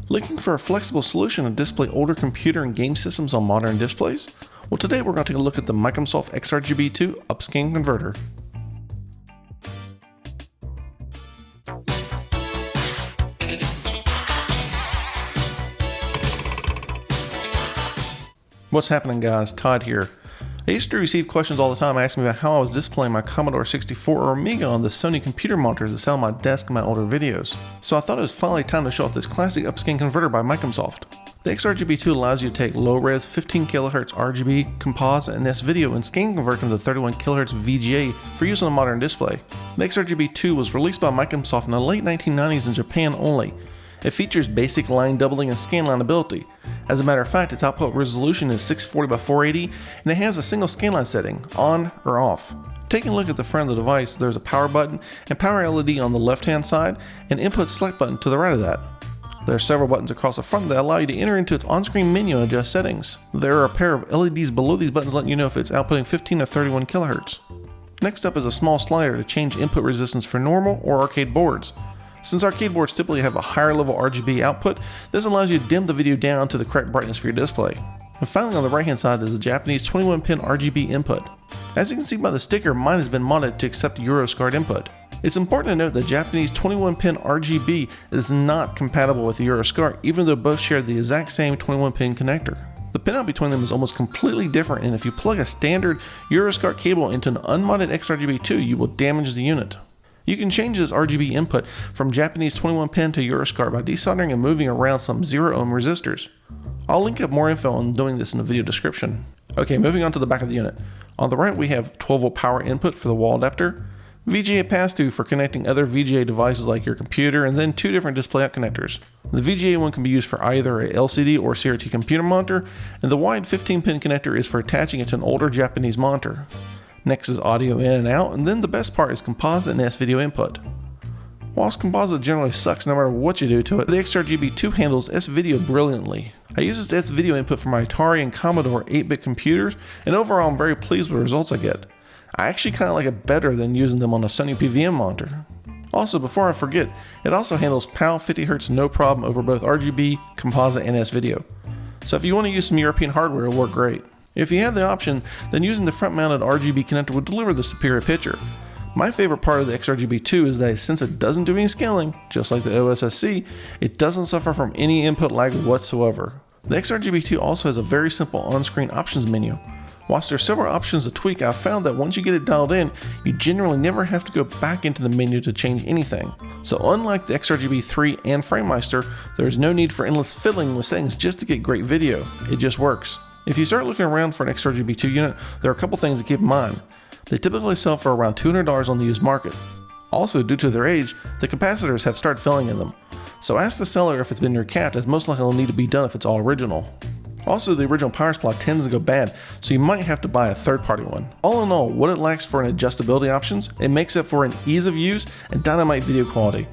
Looking for a flexible solution to display older computer and game systems on modern displays? Well, today we're going to take a look at the Micomsoft XRGB-2 Up Scan Converter. What's happening, guys? Todd here. I used to receive questions all the time asking me about how I was displaying my Commodore 64 or Amiga on the Sony computer monitors that sat on my desk in my older videos. So I thought it was finally time to show off this classic upscan converter by Micomsoft. The XRGB-2 allows you to take low-res 15 kHz RGB, composite, and S-video and scan convert them to 31 kHz VGA for use on a modern display. The XRGB-2 was released by Micomsoft in the late 1990s in Japan only. It features basic line doubling and scanline ability. As a matter of fact, its output resolution is 640 by 480, and it has a single scanline setting, on or off. Taking a look at the front of the device, there's a power button and power LED on the left-hand side, and input select button to the right of that. There are several buttons across the front that allow you to enter into its on-screen menu and adjust settings. There are a pair of LEDs below these buttons letting you know if it's outputting 15 or 31 kHz. Next up is a small slider to change input resistance for normal or arcade boards. Since arcade boards typically have a higher level RGB output, this allows you to dim the video down to the correct brightness for your display. And finally, on the right hand side is the Japanese 21-pin RGB input. As you can see by the sticker, mine has been modded to accept Euroscard input. It's important to note that Japanese 21-pin RGB is not compatible with Euroscard, even though both share the exact same 21-pin connector. The pinout between them is almost completely different, and if you plug a standard Euroscard cable into an unmodded XRGB2, you will damage the unit. You can change this RGB input from Japanese 21-pin to Euroscard by desoldering and moving around some 0 ohm resistors. I'll link up more info on doing this in the video description. Okay, moving on to the back of the unit. On the right we have 12-volt power input for the wall adapter, VGA pass-through for connecting other VGA devices like your computer, and then two different display out connectors. The VGA one can be used for either a LCD or CRT computer monitor, and the wide 15-pin connector is for attaching it to an older Japanese monitor. Next is audio in and out, and then the best part is composite and S-video input. Whilst composite generally sucks no matter what you do to it, the XRGB2 handles S-video brilliantly. I use this S-video input for my Atari and Commodore 8-bit computers, and overall I'm very pleased with the results I get. I actually kind of like it better than using them on a Sony PVM monitor. Also, before I forget, it also handles PAL 50Hz no problem over both RGB, composite, and S-video. So if you want to use some European hardware, it'll work great. If you have the option, then using the front-mounted RGB connector will deliver the superior picture. My favorite part of the XRGB2 is that since it doesn't do any scaling, just like the OSSC, it doesn't suffer from any input lag whatsoever. The XRGB2 also has a very simple on-screen options menu. Whilst there are several options to tweak, I've found that once you get it dialed in, you generally never have to go back into the menu to change anything. So unlike the XRGB3 and FrameMeister, there is no need for endless fiddling with settings just to get great video. It just works. If you start looking around for an XRGB2 unit, there are a couple things to keep in mind. They typically sell for around $200 on the used market. Also, due to their age, the capacitors have started failing in them. So ask the seller if it's been recapped, as most likely will need to be done if it's all original. Also, the original power supply tends to go bad, so you might have to buy a third-party one. All in all, what it lacks for an adjustability options, it makes up for an ease of use and dynamite video quality.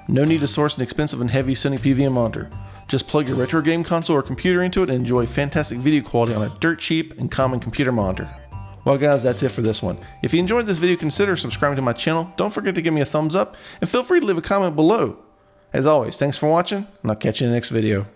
No need to source an expensive and heavy Sony PVM monitor. Just plug your retro game console or computer into it and enjoy fantastic video quality on a dirt cheap and common computer monitor. Well guys, that's it for this one. If you enjoyed this video, consider subscribing to my channel. Don't forget to give me a thumbs up and feel free to leave a comment below. As always, thanks for watching, and I'll catch you in the next video.